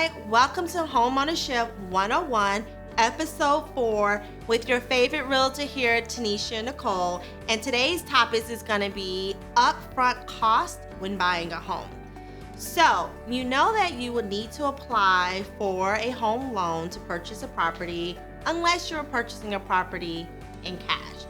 Hi, welcome to Homeownership 101, Episode 4, with your favorite realtor here, Tanishia Nicole. And today's topic is going to be upfront cost when buying a home. So, you know that you would need to apply for a home loan to purchase a property unless you're purchasing a property in cash.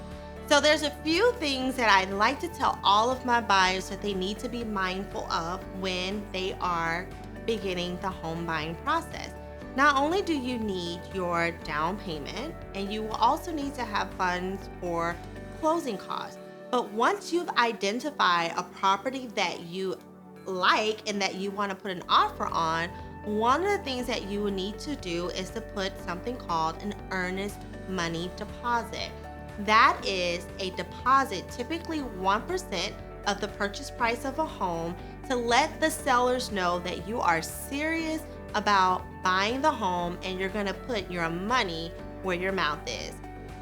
So there's a few things that I'd like to tell all of my buyers that they need to be mindful of when they are beginning the home buying process. Not only do you need your down payment, and you will also need to have funds for closing costs. But once you've identified a property that you like and that you want to put an offer on, one of the things that you will need to do is to put something called an earnest money deposit. That is a deposit, typically 1% of the purchase price of a home, to let the sellers know that you are serious about buying the home and you're going to put your money where your mouth is.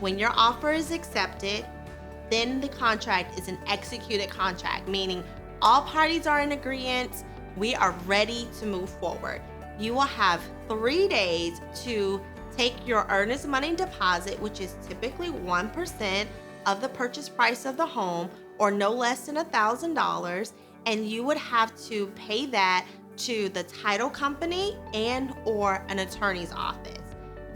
When your offer is accepted, then the contract is an executed contract, meaning all parties are in agreement. We are ready to move forward. You will have 3 days to take your earnest money deposit, which is typically 1% of the purchase price of the home, or no less than $1,000, and you would have to pay that to the title company and or an attorney's office.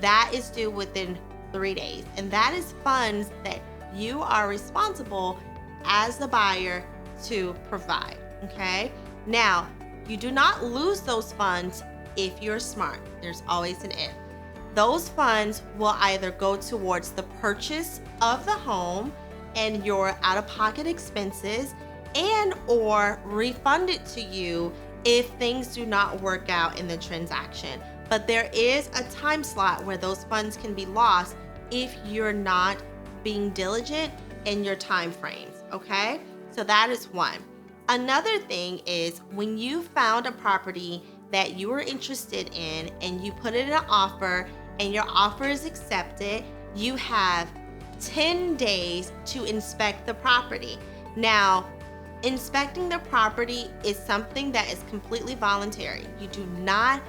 That is due within 3 days, and that is funds that you are responsible as the buyer to provide, okay? Now, you do not lose those funds if you're smart. There's always an if. Those funds will either go towards the purchase of the home and your out-of-pocket expenses, and or refund it to you if things do not work out in the transaction. But there is a time slot where those funds can be lost if you're not being diligent in your time frames, okay? So that is one. Another thing is, when you found a property that you were interested in and you put it in an offer and your offer is accepted, you have 10 days to inspect the property. Now, inspecting the property is something that is completely voluntary. You do not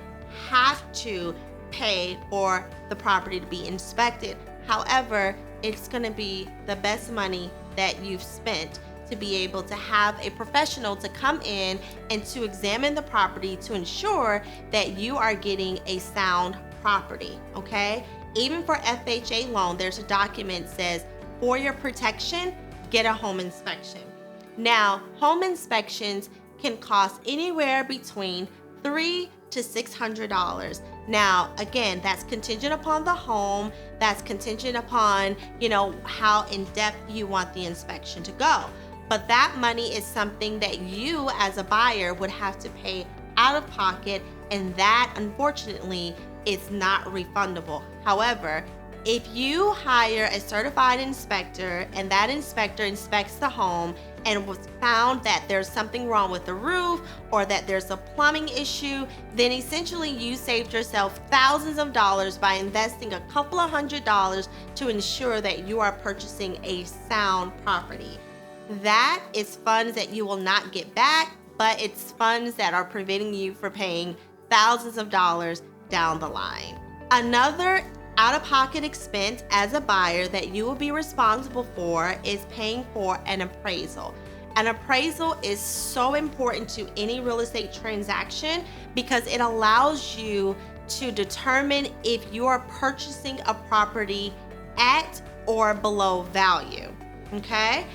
have to pay for the property to be inspected. However, it's going to be the best money that you've spent to be able to have a professional to come in and to examine the property to ensure that you are getting a sound property, okay? Even for FHA loan, there's a document that says, for your protection, get a home inspection. Now, home inspections can cost anywhere between $300 to $600. Now, again, that's contingent upon the home, that's contingent upon, how in depth you want the inspection to go. But that money is something that you as a buyer would have to pay out of pocket, and that, unfortunately, is not refundable. However, if you hire a certified inspector and that inspector inspects the home and was found that there's something wrong with the roof or that there's a plumbing issue, then essentially you saved yourself thousands of dollars by investing a couple of $100s to ensure that you are purchasing a sound property. That is funds that you will not get back, but it's funds that are preventing you from paying thousands of dollars down the line. Another out-of-pocket expense as a buyer that you will be responsible for is paying for an appraisal. An appraisal is so important to any real estate transaction because it allows you to determine if you are purchasing a property at or below value, okay?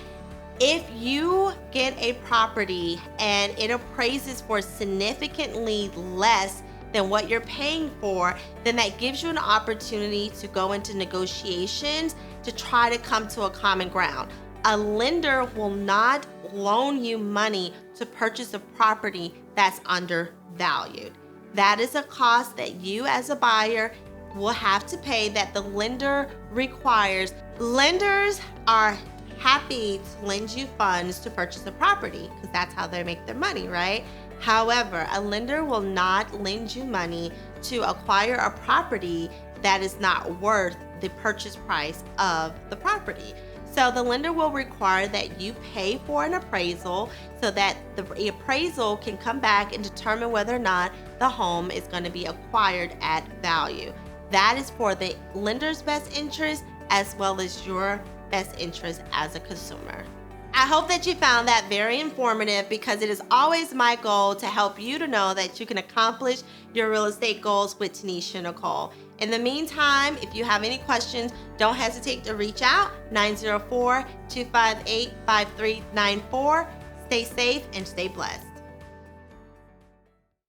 If you get a property and it appraises for significantly less than what you're paying for, then that gives you an opportunity to go into negotiations to try to come to a common ground. A lender will not loan you money to purchase a property that's undervalued. That is a cost that you as a buyer will have to pay that the lender requires. Lenders are happy to lend you funds to purchase a property because that's how they make their money, right? However, a lender will not lend you money to acquire a property that is not worth the purchase price of the property. So the lender will require that you pay for an appraisal so that the appraisal can come back and determine whether or not the home is going to be acquired at value. That is for the lender's best interest as well as your best interest as a consumer. I hope that you found that very informative because it is always my goal to help you to know that you can accomplish your real estate goals with Tanishia Nicole. In the meantime, if you have any questions, don't hesitate to reach out, 904-258-5394. Stay safe and stay blessed.